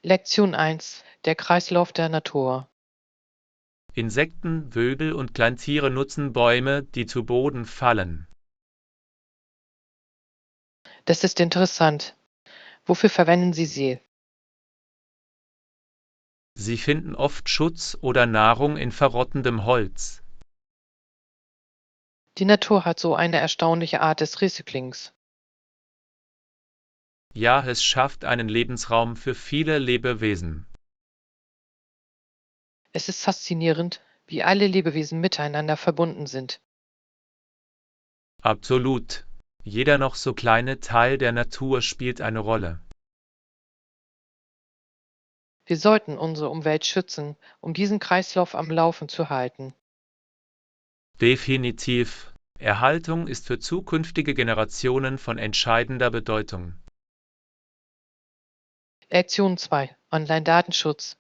Lektion 1: Der Kreislauf der Natur. Insekten, Vögel und Kleintiere nutzen Bäume, die zu Boden fallen. Das ist interessant. Wofür verwenden Sie sie? Sie finden oft Schutz oder Nahrung in verrottendem Holz. Die Natur hat so eine erstaunliche Art des Recyclings. Ja, es schafft einen Lebensraum für viele Lebewesen. Es ist faszinierend, wie alle Lebewesen miteinander verbunden sind. Absolut. Jeder noch so kleine Teil der Natur spielt eine Rolle. Wir sollten unsere Umwelt schützen, um diesen Kreislauf am Laufen zu halten. Definitiv. Erhaltung ist für zukünftige Generationen von entscheidender Bedeutung. Lektion 2: Online-Datenschutz.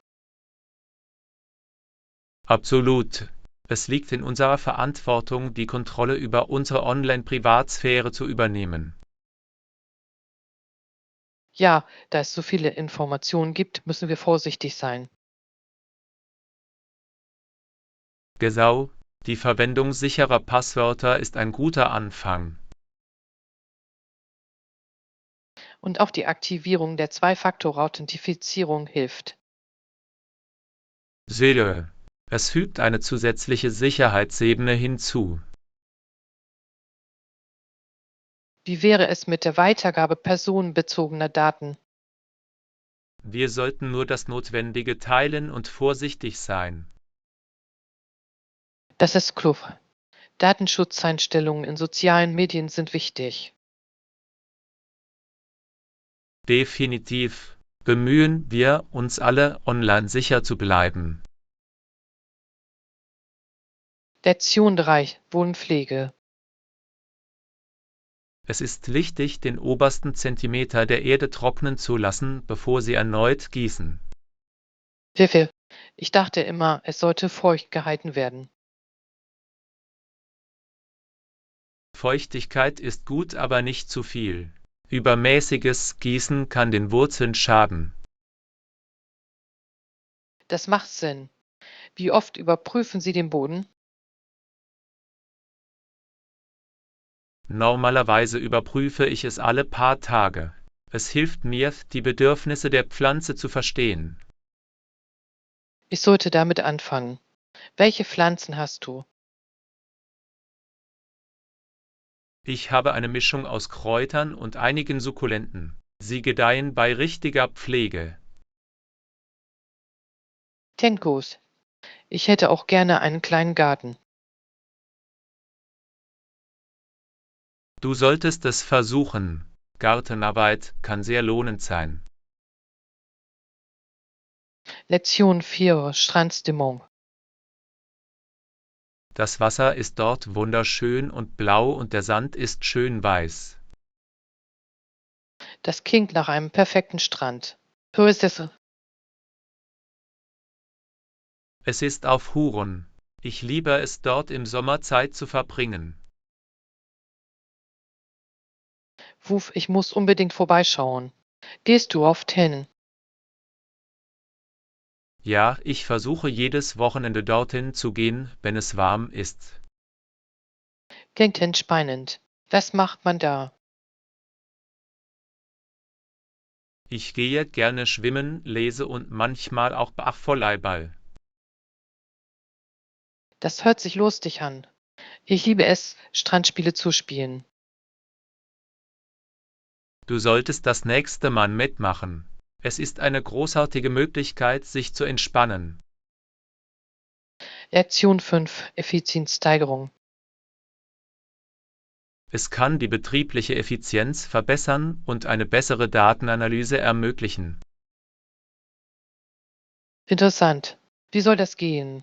Absolut. Es liegt in unserer Verantwortung, die Kontrolle über unsere Online-Privatsphäre zu übernehmen. Ja, da es so viele Informationen gibt, müssen wir vorsichtig sein. Genau, die Verwendung sicherer Passwörter ist ein guter Anfang. Und auch die Aktivierung der Zwei-Faktor-Authentifizierung hilft. Sehe, es fügt eine zusätzliche Sicherheitsebene hinzu. Wie wäre es mit der Weitergabe personenbezogener Daten? Wir sollten nur das Notwendige teilen und vorsichtig sein. Das ist klug. Datenschutzeinstellungen in sozialen Medien sind wichtig. Definitiv bemühen wir uns alle, online sicher zu bleiben. Lektion 3: Wohnpflege. Es ist wichtig, den obersten Zentimeter der Erde trocknen zu lassen, bevor Sie erneut gießen. Pfiffe. Ich dachte immer, es sollte feucht gehalten werden. Feuchtigkeit ist gut, aber nicht zu viel. Übermäßiges Gießen kann den Wurzeln schaden. Das macht Sinn. Wie oft überprüfen Sie den Boden? Normalerweise überprüfe ich es alle paar Tage. Es hilft mir, die Bedürfnisse der Pflanze zu verstehen. Ich sollte damit anfangen. Welche Pflanzen hast du? Ich habe eine Mischung aus Kräutern und einigen Sukkulenten. Sie gedeihen bei richtiger Pflege. Tenkos. Ich hätte auch gerne einen kleinen Garten. Du solltest es versuchen. Gartenarbeit kann sehr lohnend sein. Lektion 4: Strandstimmung. Das Wasser ist dort wunderschön und blau und der Sand ist schön weiß. Das klingt nach einem perfekten Strand. So ist es. Es ist auf Huron. Ich liebe es dort im Sommer Zeit zu verbringen. Wuf, ich muss unbedingt vorbeischauen. Gehst du oft hin? Ja, ich versuche jedes Wochenende dorthin zu gehen, wenn es warm ist. Klingt entspannend. Was macht man da? Ich gehe gerne schwimmen, lese und manchmal auch Volleyball. Das hört sich lustig an. Ich liebe es, Strandspiele zu spielen. Du solltest das nächste Mal mitmachen. Es ist eine großartige Möglichkeit, sich zu entspannen. Lektion 5: Effizienzsteigerung. Es kann die betriebliche Effizienz verbessern und eine bessere Datenanalyse ermöglichen. Interessant. Wie soll das gehen?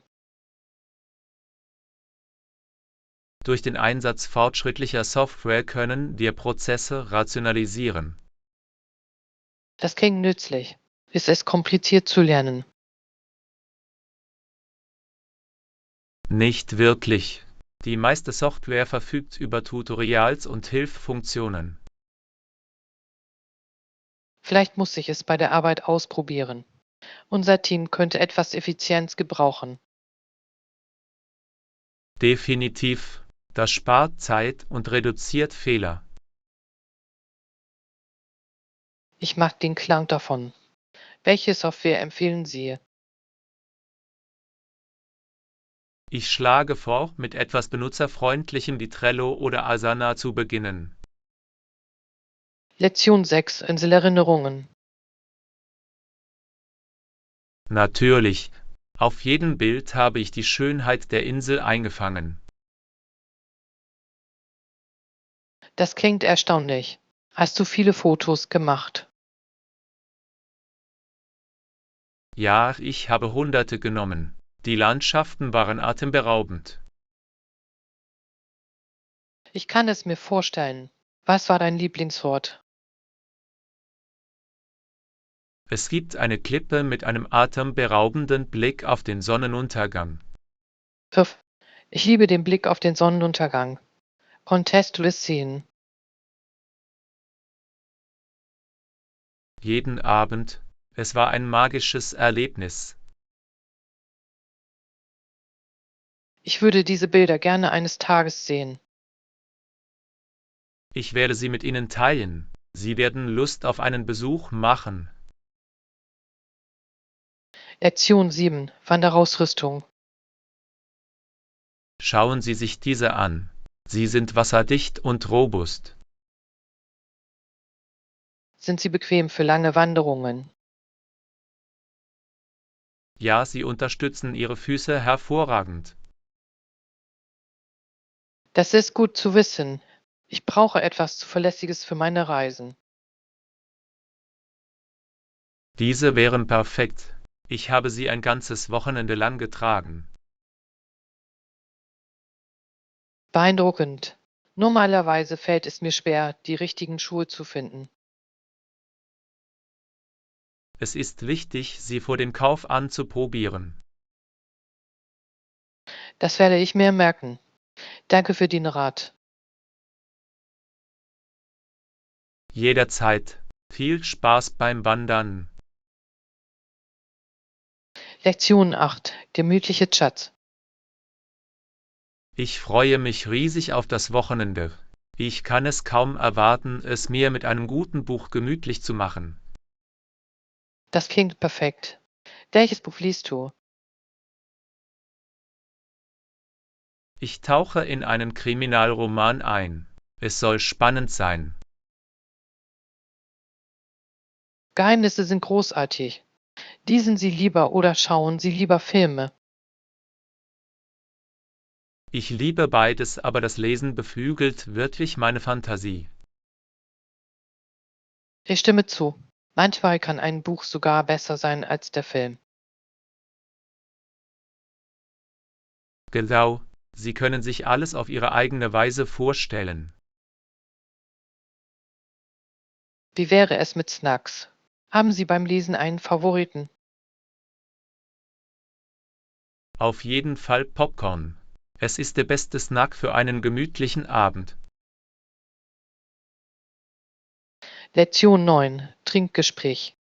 Durch den Einsatz fortschrittlicher Software können wir Prozesse rationalisieren. Das klingt nützlich. Ist es kompliziert zu lernen? Nicht wirklich. Die meiste Software verfügt über Tutorials und Hilfsfunktionen. Vielleicht muss ich es bei der Arbeit ausprobieren. Unser Team könnte etwas Effizienz gebrauchen. Definitiv. Das spart Zeit und reduziert Fehler. Ich mag den Klang davon. Welche Software empfehlen Sie? Ich schlage vor, mit etwas Benutzerfreundlichem wie Trello oder Asana zu beginnen. Lektion 6. Inselerinnerungen. Natürlich. Auf jedem Bild habe ich die Schönheit der Insel eingefangen. Das klingt erstaunlich. Hast du viele Fotos gemacht? Ja, ich habe Hunderte genommen. Die Landschaften waren atemberaubend. Ich kann es mir vorstellen. Was war dein Lieblingswort? Es gibt eine Klippe mit einem atemberaubenden Blick auf den Sonnenuntergang. Pfiff. Ich liebe den Blick auf den Sonnenuntergang. Konntest du es sehen? Jeden Abend. Es war ein magisches Erlebnis. Ich würde diese Bilder gerne eines Tages sehen. Ich werde sie mit Ihnen teilen. Sie werden Lust auf einen Besuch machen. Lektion 7. Wanderausrüstung. Schauen Sie sich diese an. Sie sind wasserdicht und robust. Sind sie bequem für lange Wanderungen? Ja, sie unterstützen Ihre Füße hervorragend. Das ist gut zu wissen. Ich brauche etwas Zuverlässiges für meine Reisen. Diese wären perfekt. Ich habe sie ein ganzes Wochenende lang getragen. Beeindruckend. Normalerweise fällt es mir schwer, die richtigen Schuhe zu finden. Es ist wichtig, sie vor dem Kauf anzuprobieren. Das werde ich mir merken. Danke für den Rat. Jederzeit. Viel Spaß beim Wandern. Lektion 8. Gemütliche Chat. Ich freue mich riesig auf das Wochenende. Ich kann es kaum erwarten, es mir mit einem guten Buch gemütlich zu machen. Das klingt perfekt. Welches Buch liest du? Ich tauche in einen Kriminalroman ein. Es soll spannend sein. Geheimnisse sind großartig. Lesen Sie lieber oder schauen Sie lieber Filme? Ich liebe beides, aber das Lesen beflügelt wirklich meine Fantasie. Ich stimme zu. Manchmal kann ein Buch sogar besser sein als der Film. Genau, Sie können sich alles auf Ihre eigene Weise vorstellen. Wie wäre es mit Snacks? Haben Sie beim Lesen einen Favoriten? Auf jeden Fall Popcorn. Es ist der beste Snack für einen gemütlichen Abend. Lektion 9. Trinkgespräch.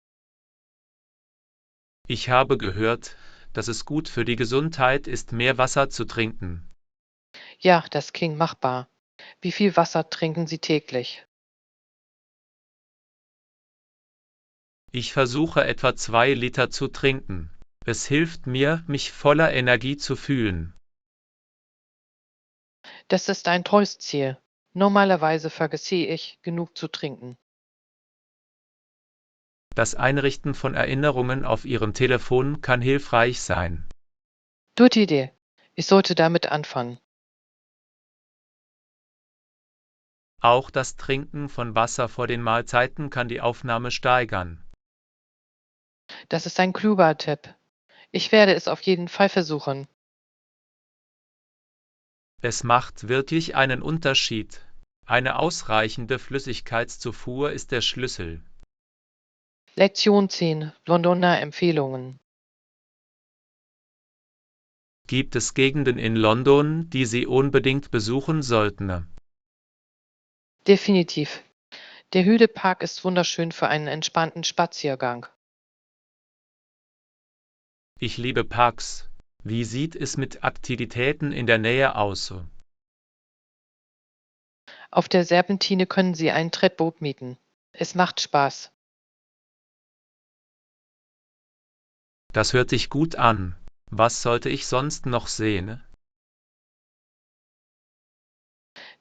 Ich habe gehört, dass es gut für die Gesundheit ist, mehr Wasser zu trinken. Ja, das klingt machbar. Wie viel Wasser trinken Sie täglich? Ich versuche etwa 2 Liter zu trinken. Es hilft mir, mich voller Energie zu fühlen. Das ist ein tolles Ziel. Normalerweise vergesse ich, genug zu trinken. Das Einrichten von Erinnerungen auf Ihrem Telefon kann hilfreich sein. Gute Idee. Ich sollte damit anfangen. Auch das Trinken von Wasser vor den Mahlzeiten kann die Aufnahme steigern. Das ist ein kluger Tipp. Ich werde es auf jeden Fall versuchen. Es macht wirklich einen Unterschied. Eine ausreichende Flüssigkeitszufuhr ist der Schlüssel. Lektion 10. Londoner Empfehlungen. Gibt es Gegenden in London, die Sie unbedingt besuchen sollten? Definitiv. Der Hüle-Park ist wunderschön für einen entspannten Spaziergang. Ich liebe Parks. Wie sieht es mit Aktivitäten in der Nähe aus? Auf der Serpentine können Sie ein Tretboot mieten. Es macht Spaß. Das hört sich gut an. Was sollte ich sonst noch sehen?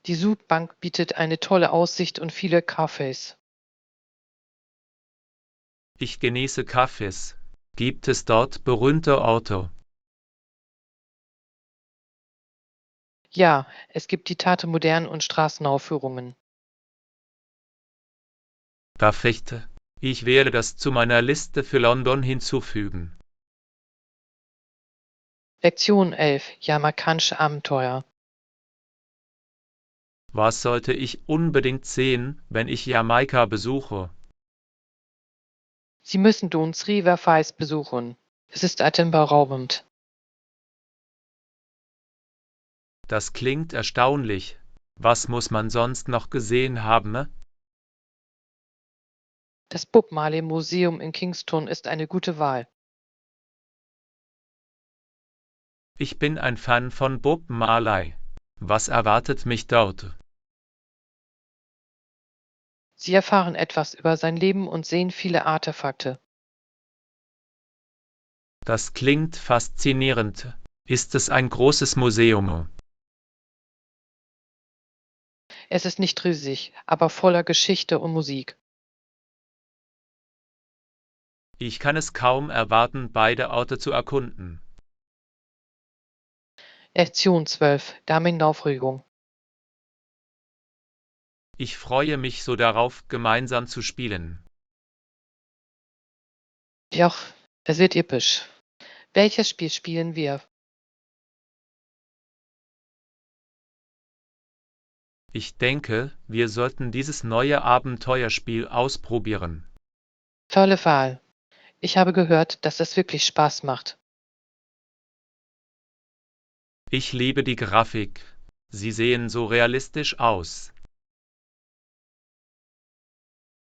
Die Südbank bietet eine tolle Aussicht und viele Cafés. Ich genieße Kaffees. Gibt es dort berühmte Orte? Ja, es gibt die Tate Modern und Straßenaufführungen. Perfekt. Ich werde das zu meiner Liste für London hinzufügen. Lektion 11. Jamaikanische Abenteuer. Was sollte ich unbedingt sehen, wenn ich Jamaika besuche? Sie müssen Dons River Falls besuchen. Es ist atemberaubend. Das klingt erstaunlich. Was muss man sonst noch gesehen haben? Das Bob Marley Museum in Kingston ist eine gute Wahl. Ich bin ein Fan von Bob Marley. Was erwartet mich dort? Sie erfahren etwas über sein Leben und sehen viele Artefakte. Das klingt faszinierend. Ist es ein großes Museum? Es ist nicht riesig, aber voller Geschichte und Musik. Ich kann es kaum erwarten, beide Orte zu erkunden. Lektion 12. Damen-Aufregung. Ich freue mich so darauf, gemeinsam zu spielen. Ja, es wird episch. Welches Spiel spielen wir? Ich denke, wir sollten dieses neue Abenteuerspiel ausprobieren. Tolle Wahl. Ich habe gehört, dass es wirklich Spaß macht. Ich liebe die Grafik. Sie sehen so realistisch aus.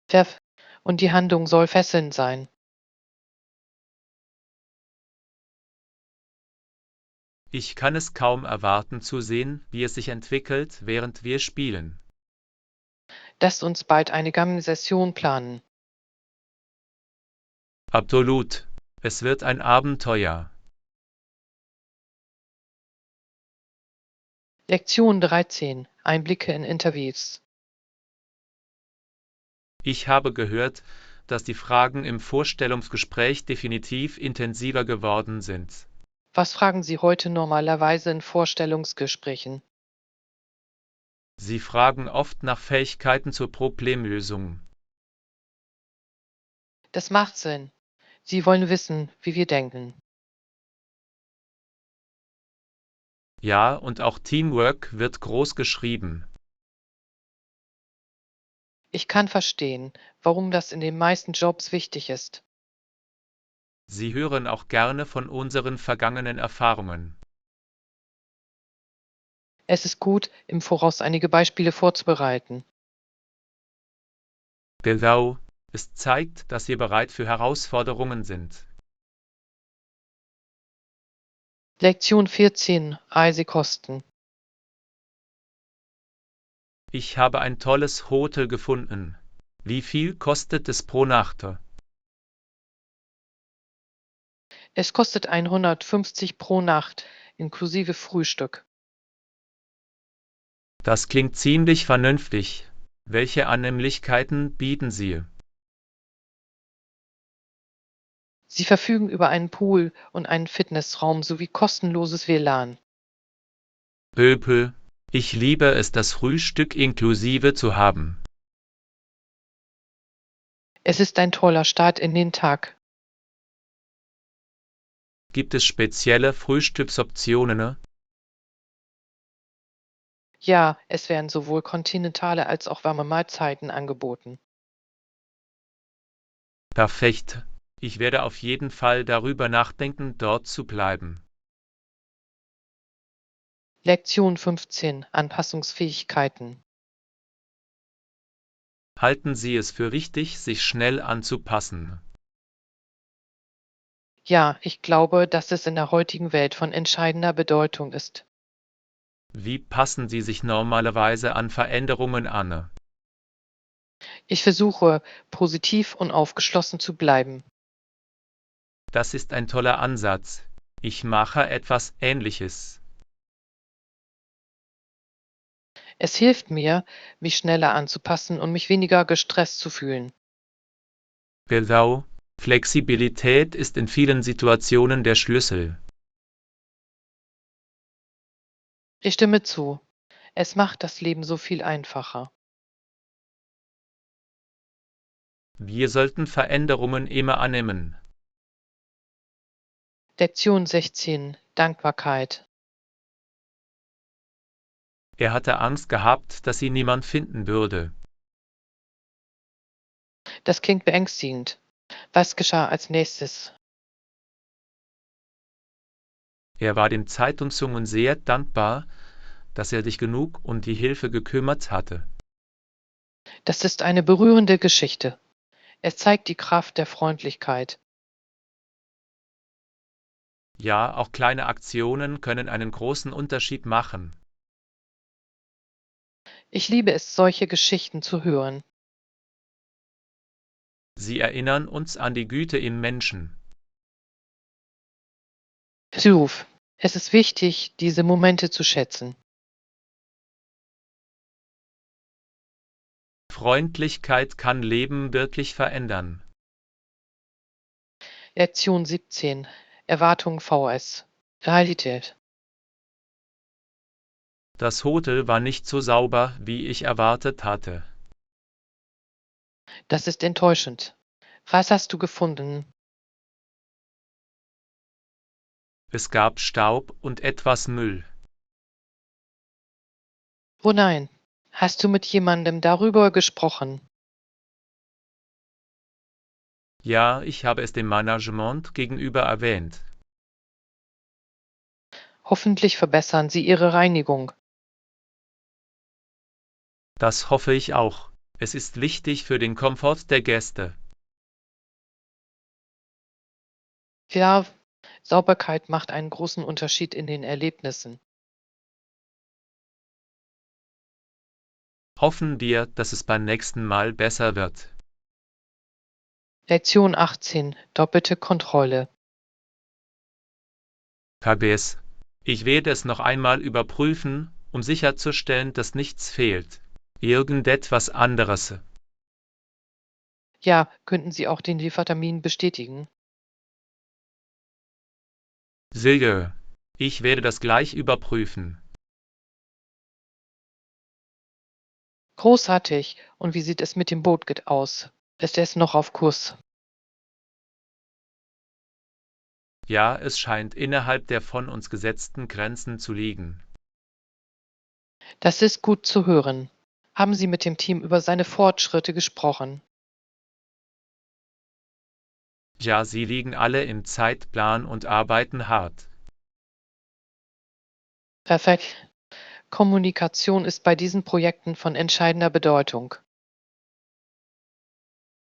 Verf und die Handlung soll fesselnd sein. Ich kann es kaum erwarten zu sehen, wie es sich entwickelt, während wir spielen. Lasst uns bald eine Gammeln-Session planen. Absolut. Es wird ein Abenteuer. Lektion 13. Einblicke in Interviews. Ich habe gehört, dass die Fragen im Vorstellungsgespräch definitiv intensiver geworden sind. Was fragen Sie heute normalerweise in Vorstellungsgesprächen? Sie fragen oft nach Fähigkeiten zur Problemlösung. Das macht Sinn. Sie wollen wissen, wie wir denken. Ja, und auch Teamwork wird groß geschrieben. Ich kann verstehen, warum das in den meisten Jobs wichtig ist. Sie hören auch gerne von unseren vergangenen Erfahrungen. Es ist gut, im Voraus einige Beispiele vorzubereiten. Genau, es zeigt, dass wir bereit für Herausforderungen sind. Lektion 14. Reisekosten. Ich habe ein tolles Hotel gefunden. Wie viel kostet es pro Nacht? Es kostet 150 pro Nacht, inklusive Frühstück. Das klingt ziemlich vernünftig. Welche Annehmlichkeiten bieten Sie? Sie verfügen über einen Pool und einen Fitnessraum sowie kostenloses WLAN. Pöpel. Ich liebe es, das Frühstück inklusive zu haben. Es ist ein toller Start in den Tag. Gibt es spezielle Frühstücksoptionen? Ja, es werden sowohl kontinentale als auch warme Mahlzeiten angeboten. Perfekt. Ich werde auf jeden Fall darüber nachdenken, dort zu bleiben. Lektion 15. Anpassungsfähigkeiten. Halten Sie es für wichtig, sich schnell anzupassen? Ja, ich glaube, dass es in der heutigen Welt von entscheidender Bedeutung ist. Wie passen Sie sich normalerweise an Veränderungen an? Ich versuche, positiv und aufgeschlossen zu bleiben. Das ist ein toller Ansatz. Ich mache etwas Ähnliches. Es hilft mir, mich schneller anzupassen und mich weniger gestresst zu fühlen. Genau. Flexibilität ist in vielen Situationen der Schlüssel. Ich stimme zu. Es macht das Leben so viel einfacher. Wir sollten Veränderungen immer annehmen. Lektion 16. Dankbarkeit. Er hatte Angst gehabt, dass ihn niemand finden würde. Das klingt beängstigend. Was geschah als nächstes? Er war den Zeitungsjungen sehr dankbar, dass er sich genug um die Hilfe gekümmert hatte. Das ist eine berührende Geschichte. Es zeigt die Kraft der Freundlichkeit. Ja, auch kleine Aktionen können einen großen Unterschied machen. Ich liebe es, solche Geschichten zu hören. Sie erinnern uns an die Güte im Menschen. Ruf. Es ist wichtig, diese Momente zu schätzen. Freundlichkeit kann Leben wirklich verändern. Lektion 17. Erwartung VS. Realität. Das Hotel war nicht so sauber, wie ich erwartet hatte. Das ist enttäuschend. Was hast du gefunden? Es gab Staub und etwas Müll. Oh nein. Hast du mit jemandem darüber gesprochen? Ja, ich habe es dem Management gegenüber erwähnt. Hoffentlich verbessern sie ihre Reinigung. Das hoffe ich auch. Es ist wichtig für den Komfort der Gäste. Ja, Sauberkeit macht einen großen Unterschied in den Erlebnissen. Hoffen wir, dass es beim nächsten Mal besser wird. Lektion 18. Doppelte Kontrolle. KBS. Ich werde es noch einmal überprüfen, um sicherzustellen, dass nichts fehlt. Irgendetwas anderes. Ja, könnten Sie auch den Liefertermin bestätigen? Silke. Ich werde das gleich überprüfen. Großartig. Und wie sieht es mit dem Boot aus? Ist es noch auf Kurs? Ja, es scheint innerhalb der von uns gesetzten Grenzen zu liegen. Das ist gut zu hören. Haben Sie mit dem Team über seine Fortschritte gesprochen? Ja, sie liegen alle im Zeitplan und arbeiten hart. Perfekt. Kommunikation ist bei diesen Projekten von entscheidender Bedeutung.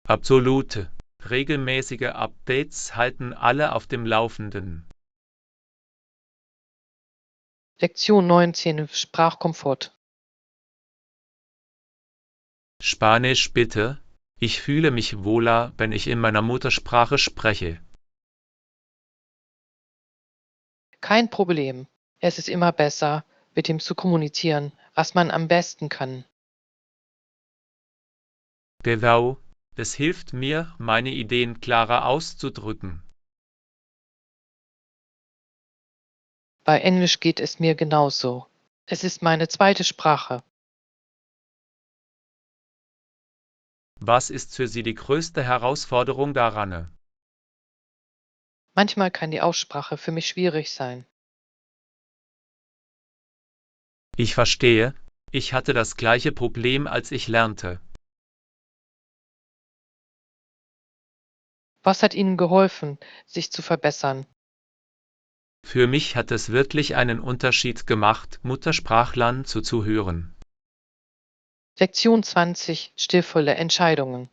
Absolut. Regelmäßige Updates halten alle auf dem Laufenden. Lektion 19. Sprachkomfort. Spanisch bitte. Ich fühle mich wohler, wenn ich in meiner Muttersprache spreche. Kein Problem. Es ist immer besser, mit ihm zu kommunizieren, was man am besten kann. Genau. Es hilft mir, meine Ideen klarer auszudrücken. Bei Englisch geht es mir genauso. Es ist meine zweite Sprache. Was ist für Sie die größte Herausforderung daran? Manchmal kann die Aussprache für mich schwierig sein. Ich verstehe. Ich hatte das gleiche Problem, als ich lernte. Was hat Ihnen geholfen, sich zu verbessern? Für mich hat es wirklich einen Unterschied gemacht, Muttersprachlern zuzuhören. Lektion 20. Stilvolle Entscheidungen.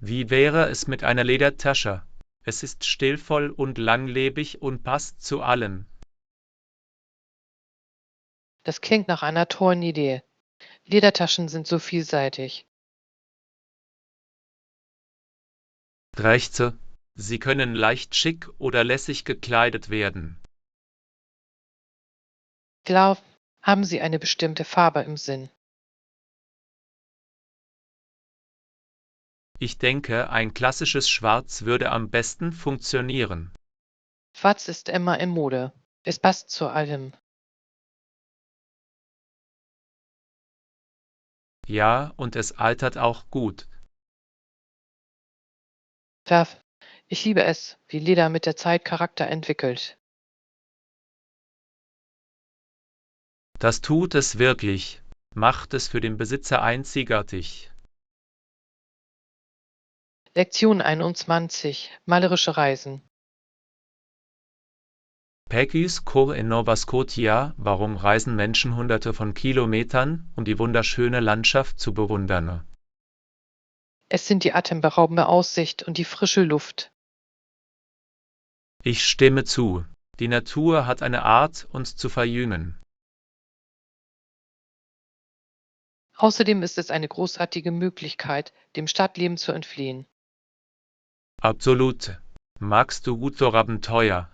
Wie wäre es mit einer Ledertasche? Es ist stilvoll und langlebig und passt zu allem. Das klingt nach einer tollen Idee. Ledertaschen sind so vielseitig. Rechte. Sie können leicht schick oder lässig gekleidet werden. Glaub, haben Sie eine bestimmte Farbe im Sinn? Ich denke, ein klassisches Schwarz würde am besten funktionieren. Schwarz ist immer in Mode. Es passt zu allem. Ja, und es altert auch gut. Verf. Ich liebe es, wie Leder mit der Zeit Charakter entwickelt. Das tut es wirklich, macht es für den Besitzer einzigartig. Lektion 21. Malerische Reisen. Peggy's Cor in Nova Scotia, warum reisen Menschen Hunderte von Kilometern, um die wunderschöne Landschaft zu bewundern? Es sind die atemberaubende Aussicht und die frische Luft. Ich stimme zu. Die Natur hat eine Art, uns zu verjüngen. Außerdem ist es eine großartige Möglichkeit, dem Stadtleben zu entfliehen. Absolut. Magst du gute Abenteuer?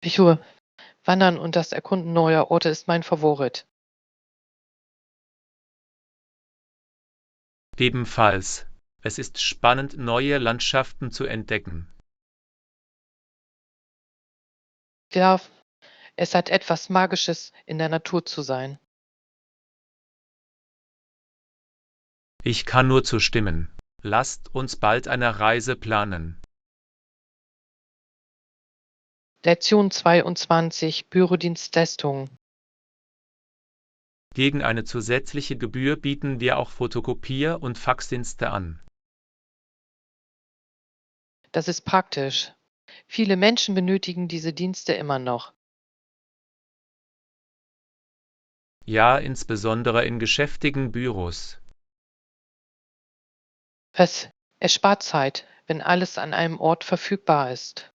Ich tue. Wandern und das Erkunden neuer Orte ist mein Favorit. Ebenfalls. Es ist spannend, neue Landschaften zu entdecken. Ja, es hat etwas Magisches, in der Natur zu sein. Ich kann nur zustimmen. Lasst uns bald eine Reise planen. Lektion 22. Bürodienstleistungen. Gegen eine zusätzliche Gebühr bieten wir auch Fotokopier- und Faxdienste an. Das ist praktisch. Viele Menschen benötigen diese Dienste immer noch. Ja, insbesondere in geschäftigen Büros. Es erspart Zeit, wenn alles an einem Ort verfügbar ist.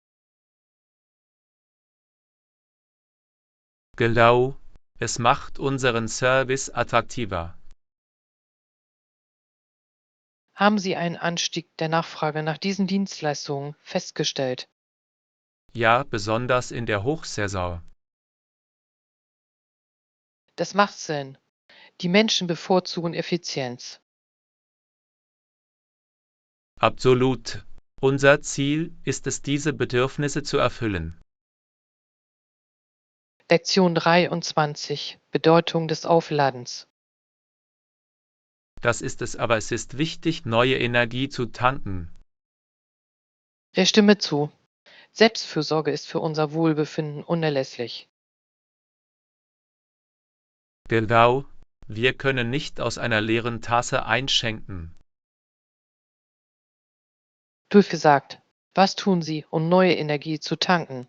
Genau, es macht unseren Service attraktiver. Haben Sie einen Anstieg der Nachfrage nach diesen Dienstleistungen festgestellt? Ja, besonders in der Hochsaison. Das macht Sinn. Die Menschen bevorzugen Effizienz. Absolut. Unser Ziel ist es, diese Bedürfnisse zu erfüllen. Lektion 23. Bedeutung des Aufladens. Das ist es, aber es ist wichtig, neue Energie zu tanken. Ich stimme zu. Selbstfürsorge ist für unser Wohlbefinden unerlässlich. Genau, wir können nicht aus einer leeren Tasse einschenken. Durchgesagt. Was tun Sie, um neue Energie zu tanken?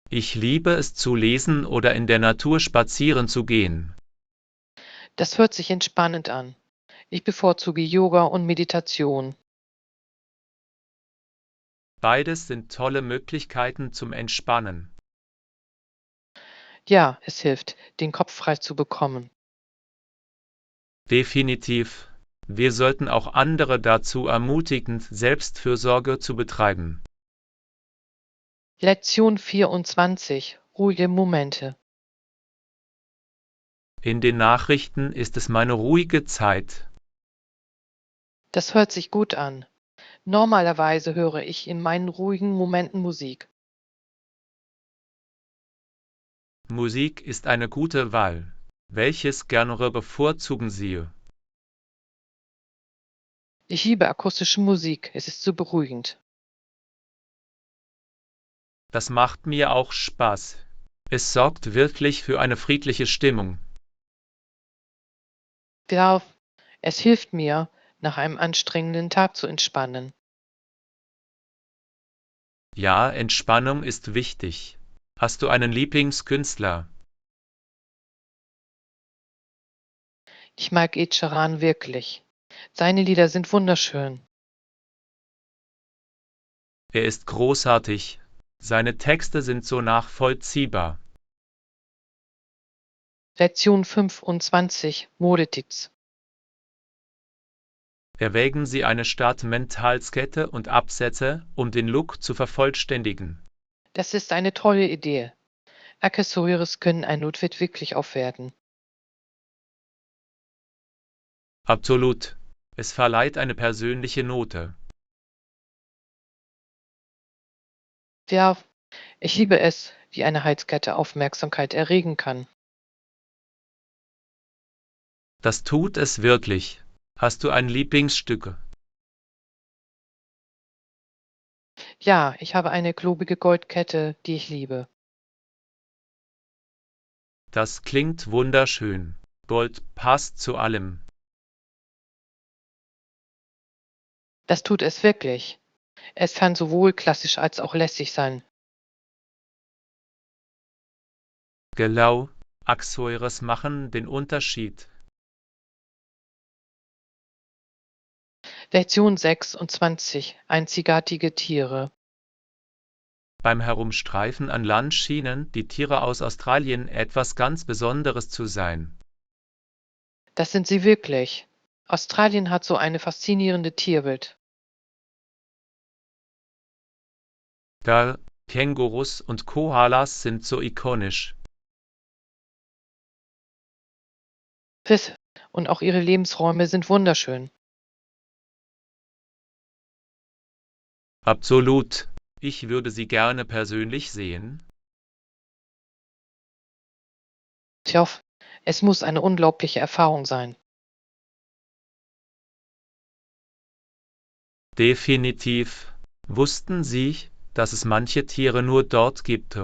Ich liebe es zu lesen oder in der Natur spazieren zu gehen. Das hört sich entspannend an. Ich bevorzuge Yoga und Meditation. Beides sind tolle Möglichkeiten zum Entspannen. Ja, es hilft, den Kopf frei zu bekommen. Definitiv. Wir sollten auch andere dazu ermutigen, Selbstfürsorge zu betreiben. Lektion 24. Ruhige Momente. In den Nachrichten ist es meine ruhige Zeit. Das hört sich gut an. Normalerweise höre ich in meinen ruhigen Momenten Musik. Musik ist eine gute Wahl. Welches Genre bevorzugen Sie? Ich liebe akustische Musik. Es ist so beruhigend. Das macht mir auch Spaß. Es sorgt wirklich für eine friedliche Stimmung. Glaub, es hilft mir, nach einem anstrengenden Tag zu entspannen. Ja, Entspannung ist wichtig. Hast du einen Lieblingskünstler? Ich mag Ed Sheeran wirklich. Seine Lieder sind wunderschön. Er ist großartig. Seine Texte sind so nachvollziehbar. Lektion 25 Modetipps. Erwägen Sie eine Start-Mentalskette und Absätze, um den Look zu vervollständigen. Das ist eine tolle Idee. Accessoires können ein Outfit wirklich aufwerten. Absolut. Es verleiht eine persönliche Note. Ja, ich liebe es, wie eine Halskette Aufmerksamkeit erregen kann. Das tut es wirklich. Hast du ein Lieblingsstück? Ja, ich habe eine klobige Goldkette, die ich liebe. Das klingt wunderschön. Gold passt zu allem. Das tut es wirklich. Es kann sowohl klassisch als auch lässig sein. Genau, Accessoires machen den Unterschied. Lektion 26 Einzigartige Tiere. Beim Herumstreifen an Land schienen die Tiere aus Australien etwas ganz Besonderes zu sein. Das sind sie wirklich. Australien hat so eine faszinierende Tierwelt. Da Kängurus und Koalas sind so ikonisch. Fiss und auch ihre Lebensräume sind wunderschön. Absolut. Ich würde sie gerne persönlich sehen. Tja, es muss eine unglaubliche Erfahrung sein. Definitiv. Wussten Sie, dass es manche Tiere nur dort gibt?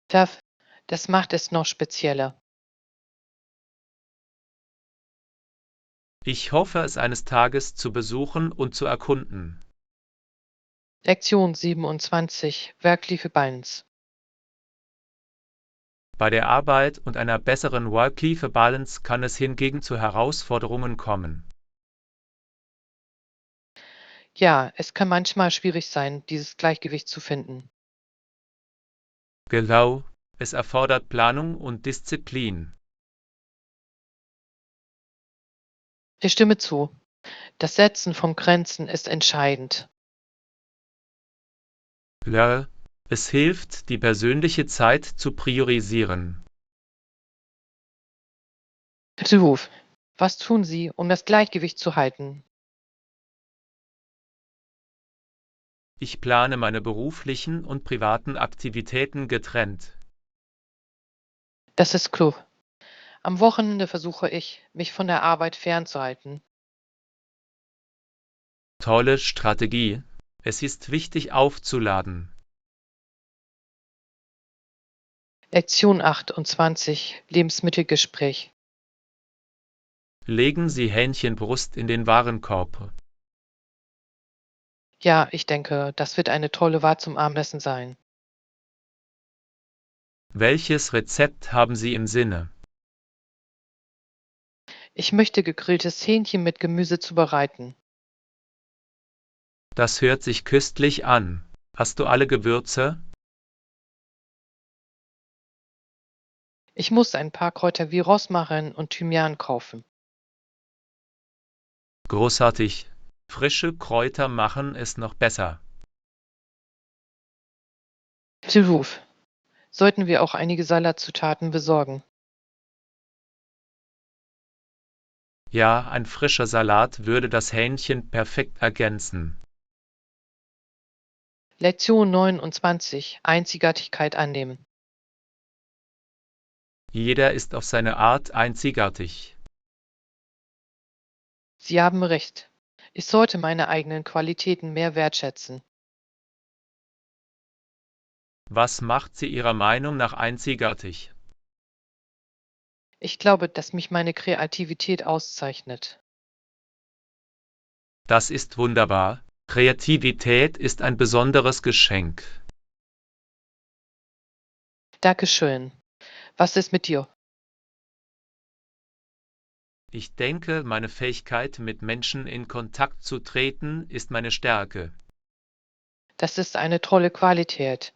Tja, das macht es noch spezieller. Ich hoffe, es eines Tages zu besuchen und zu erkunden. Lektion 27 Work-Life-Balance. Bei der Arbeit und einer besseren Work-Life-Balance kann es hingegen zu Herausforderungen kommen. Ja, es kann manchmal schwierig sein, dieses Gleichgewicht zu finden. Genau, es erfordert Planung und Disziplin. Ich stimme zu. Das Setzen von Grenzen ist entscheidend. Ja, es hilft, die persönliche Zeit zu priorisieren. Beruf. Was tun Sie, um das Gleichgewicht zu halten? Ich plane meine beruflichen und privaten Aktivitäten getrennt. Das ist klug. Am Wochenende versuche ich, mich von der Arbeit fernzuhalten. Tolle Strategie. Es ist wichtig aufzuladen. Lektion 28 Lebensmittelgespräch. Legen Sie Hähnchenbrust in den Warenkorb. Ja, ich denke, das wird eine tolle Wahl zum Abendessen sein. Welches Rezept haben Sie im Sinne? Ich möchte gegrilltes Hähnchen mit Gemüse zubereiten. Das hört sich köstlich an. Hast du alle Gewürze? Ich muss ein paar Kräuter wie Rosmarin und Thymian kaufen. Großartig. Frische Kräuter machen es noch besser. Beruf. Sollten wir auch einige Salatzutaten besorgen. Ja, ein frischer Salat würde das Hähnchen perfekt ergänzen. Lektion 29 Einzigartigkeit annehmen. Jeder ist auf seine Art einzigartig. Sie haben recht. Ich sollte meine eigenen Qualitäten mehr wertschätzen. Was macht sie Ihrer Meinung nach einzigartig? Ich glaube, dass mich meine Kreativität auszeichnet. Das ist wunderbar. Kreativität ist ein besonderes Geschenk. Dankeschön. Was ist mit dir? Ich denke, meine Fähigkeit, mit Menschen in Kontakt zu treten, ist meine Stärke. Das ist eine tolle Qualität.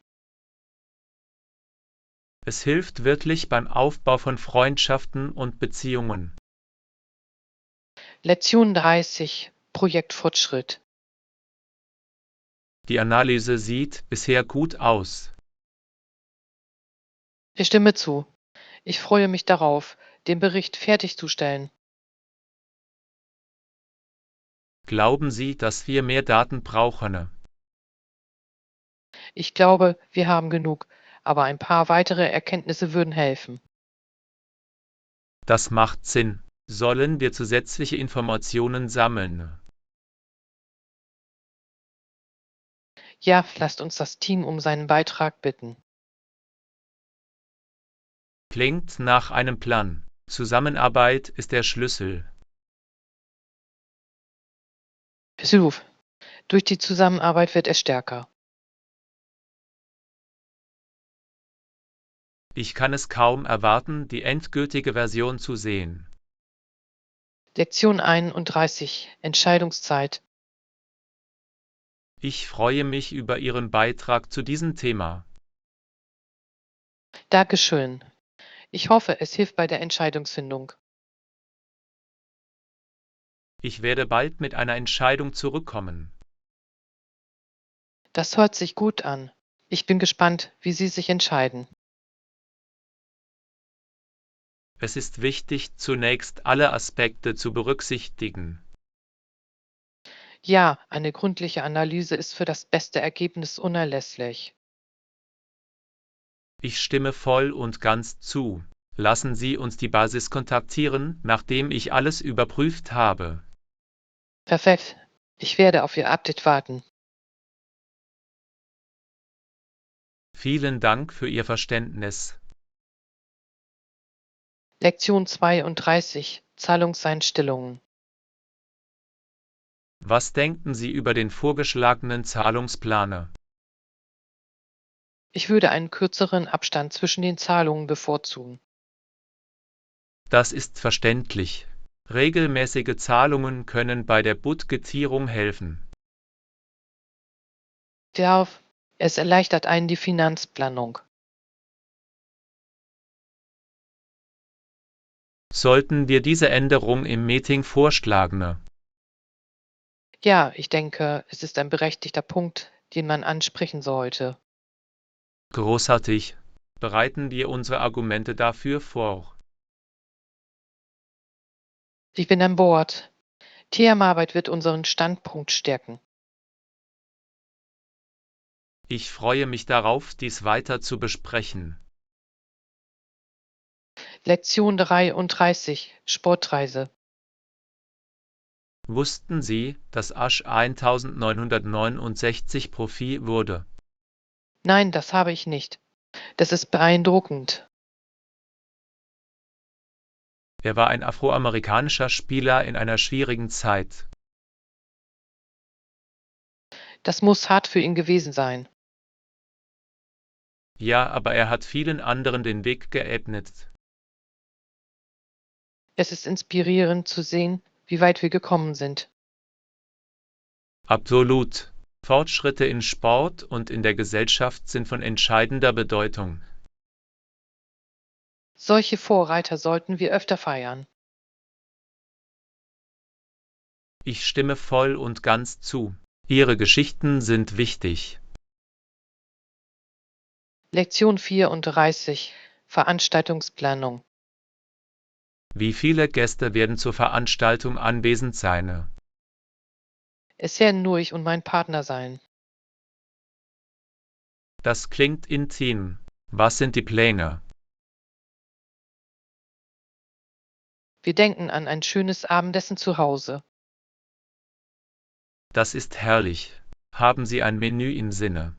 Es hilft wirklich beim Aufbau von Freundschaften und Beziehungen. Lektion 30. Projektfortschritt. Die Analyse sieht bisher gut aus. Ich stimme zu. Ich freue mich darauf, den Bericht fertigzustellen. Glauben Sie, dass wir mehr Daten brauchen? Ich glaube, wir haben genug, aber ein paar weitere Erkenntnisse würden helfen. Das macht Sinn. Sollen wir zusätzliche Informationen sammeln? Ja, lasst uns das Team um seinen Beitrag bitten. Klingt nach einem Plan. Zusammenarbeit ist der Schlüssel. Besuch. Durch die Zusammenarbeit wird es stärker. Ich kann es kaum erwarten, die endgültige Version zu sehen. Lektion 31. Entscheidungszeit. Ich freue mich über Ihren Beitrag zu diesem Thema. Dankeschön. Ich hoffe, es hilft bei der Entscheidungsfindung. Ich werde bald mit einer Entscheidung zurückkommen. Das hört sich gut an. Ich bin gespannt, wie Sie sich entscheiden. Es ist wichtig, zunächst alle Aspekte zu berücksichtigen. Ja, eine gründliche Analyse ist für das beste Ergebnis unerlässlich. Ich stimme voll und ganz zu. Lassen Sie uns die Basis kontaktieren, nachdem ich alles überprüft habe. Perfekt. Ich werde auf Ihr Update warten. Vielen Dank für Ihr Verständnis. Lektion 32. Zahlungseinstellungen. Was denken Sie über den vorgeschlagenen Zahlungsplaner? Ich würde einen kürzeren Abstand zwischen den Zahlungen bevorzugen. Das ist verständlich. Regelmäßige Zahlungen können bei der Budgetierung helfen. Es erleichtert einen die Finanzplanung. Sollten wir diese Änderung im Meeting vorschlagen? Ja, ich denke, es ist ein berechtigter Punkt, den man ansprechen sollte. Großartig. Bereiten wir unsere Argumente dafür vor. Ich bin an Bord. Teamarbeit wird unseren Standpunkt stärken. Ich freue mich darauf, dies weiter zu besprechen. Lektion 33. Sportreise. Wussten Sie, dass Asch 1969 Profi wurde? Nein, das habe ich nicht. Das ist beeindruckend. Er war ein afroamerikanischer Spieler in einer schwierigen Zeit. Das muss hart für ihn gewesen sein. Ja, aber er hat vielen anderen den Weg geebnet. Es ist inspirierend zu sehen, wie weit wir gekommen sind. Absolut. Fortschritte in Sport und in der Gesellschaft sind von entscheidender Bedeutung. Solche Vorreiter sollten wir öfter feiern. Ich stimme voll und ganz zu. Ihre Geschichten sind wichtig. Lektion 34. Veranstaltungsplanung. Wie viele Gäste werden zur Veranstaltung anwesend sein? Es werden nur ich und mein Partner sein. Das klingt intim. Was sind die Pläne? Wir denken an ein schönes Abendessen zu Hause. Das ist herrlich. Haben Sie ein Menü im Sinne?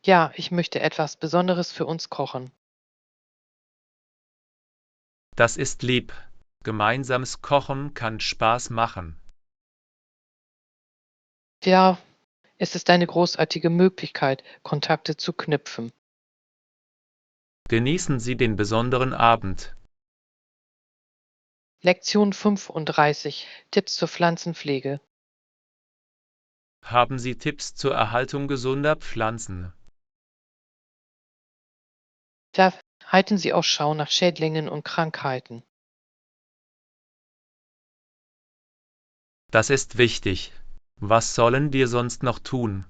Ja, ich möchte etwas Besonderes für uns kochen. Das ist lieb. Gemeinsames Kochen kann Spaß machen. Ja, es ist eine großartige Möglichkeit, Kontakte zu knüpfen. Genießen Sie den besonderen Abend. Lektion 35. Tipps zur Pflanzenpflege. Haben Sie Tipps zur Erhaltung gesunder Pflanzen? Da halten Sie Ausschau nach Schädlingen und Krankheiten. Das ist wichtig. Was sollen wir sonst noch tun?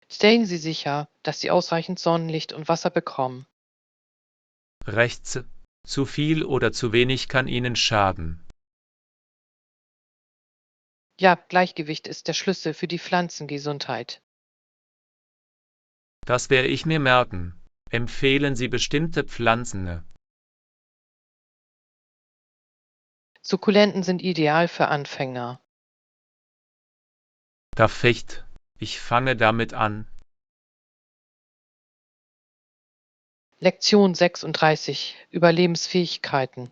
Stellen Sie sicher, dass Sie ausreichend Sonnenlicht und Wasser bekommen. Rechts, zu viel oder zu wenig kann Ihnen schaden. Ja, Gleichgewicht ist der Schlüssel für die Pflanzengesundheit. Das werde ich mir merken. Empfehlen Sie bestimmte Pflanzen? Sukkulenten sind ideal für Anfänger. Perfekt. Ich fange damit an. Lektion 36. Überlebensfähigkeiten.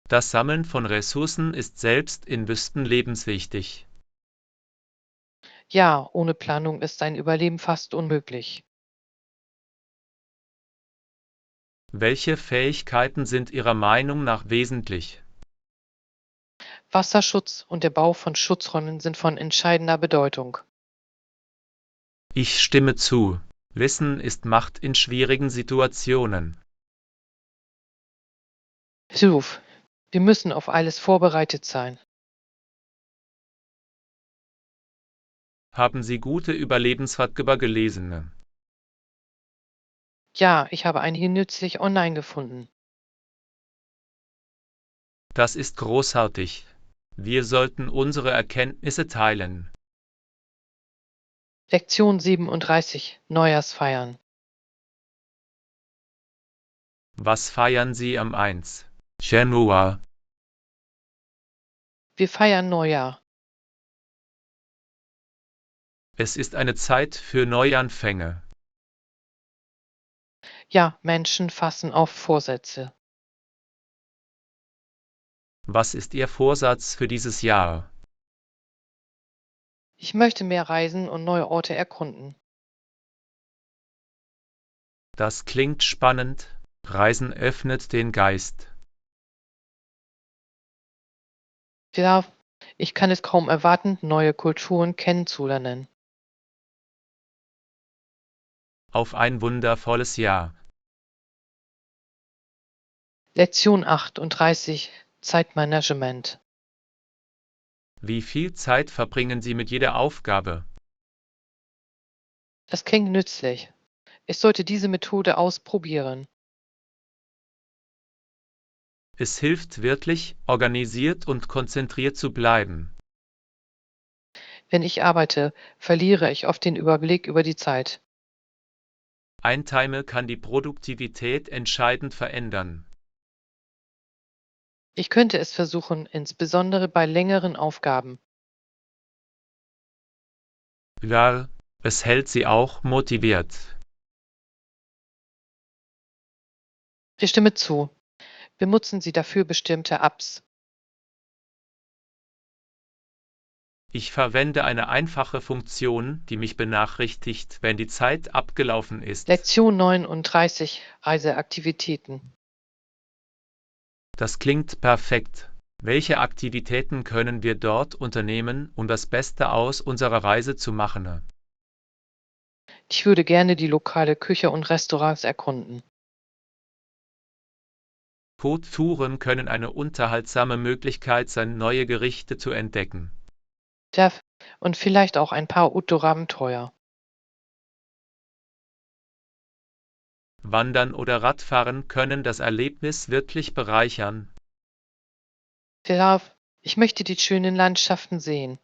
Das Sammeln von Ressourcen ist selbst in Wüsten lebenswichtig. Ja, ohne Planung ist ein Überleben fast unmöglich. Welche Fähigkeiten sind Ihrer Meinung nach wesentlich? Wasserschutz und der Bau von Schutzräumen sind von entscheidender Bedeutung. Ich stimme zu. Wissen ist Macht in schwierigen Situationen. Ruf, wir müssen auf alles vorbereitet sein. Haben Sie gute Überlebensratgeber gelesen? Ja, ich habe einige nützlich online gefunden. Das ist großartig. Wir sollten unsere Erkenntnisse teilen. Lektion 37. Neujahrsfeiern. Was feiern Sie am 1. Januar? Wir feiern Neujahr. Es ist eine Zeit für Neuanfänge. Ja, Menschen fassen auf Vorsätze. Was ist Ihr Vorsatz für dieses Jahr? Ich möchte mehr reisen und neue Orte erkunden. Das klingt spannend. Reisen öffnet den Geist. Ja, ich kann es kaum erwarten, neue Kulturen kennenzulernen. Auf ein wundervolles Jahr. Lektion 38. Zeitmanagement. Wie viel Zeit verbringen Sie mit jeder Aufgabe? Das klingt nützlich. Ich sollte diese Methode ausprobieren. Es hilft wirklich, organisiert und konzentriert zu bleiben. Wenn ich arbeite, verliere ich oft den Überblick über die Zeit. Ein Timer kann die Produktivität entscheidend verändern. Ich könnte es versuchen, insbesondere bei längeren Aufgaben. Ja, es hält Sie auch motiviert. Ich stimme zu. Benutzen Sie dafür bestimmte Apps. Ich verwende eine einfache Funktion, die mich benachrichtigt, wenn die Zeit abgelaufen ist. Lektion 39. Reiseaktivitäten. Das klingt perfekt. Welche Aktivitäten können wir dort unternehmen, um das Beste aus unserer Reise zu machen? Ich würde gerne die lokale Küche und Restaurants erkunden. Food-Touren können eine unterhaltsame Möglichkeit sein, neue Gerichte zu entdecken. Jeff, und vielleicht auch ein paar Outdoor-Abenteuer. Wandern oder Radfahren können das Erlebnis wirklich bereichern. Jeff, ich möchte die schönen Landschaften sehen.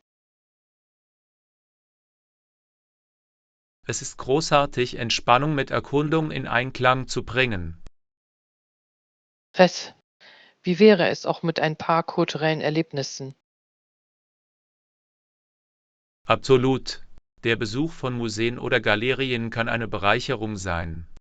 Es ist großartig, Entspannung mit Erkundung in Einklang zu bringen. Wes, wie wäre es auch mit ein paar kulturellen Erlebnissen? Absolut. Der Besuch von Museen oder Galerien kann eine Bereicherung sein.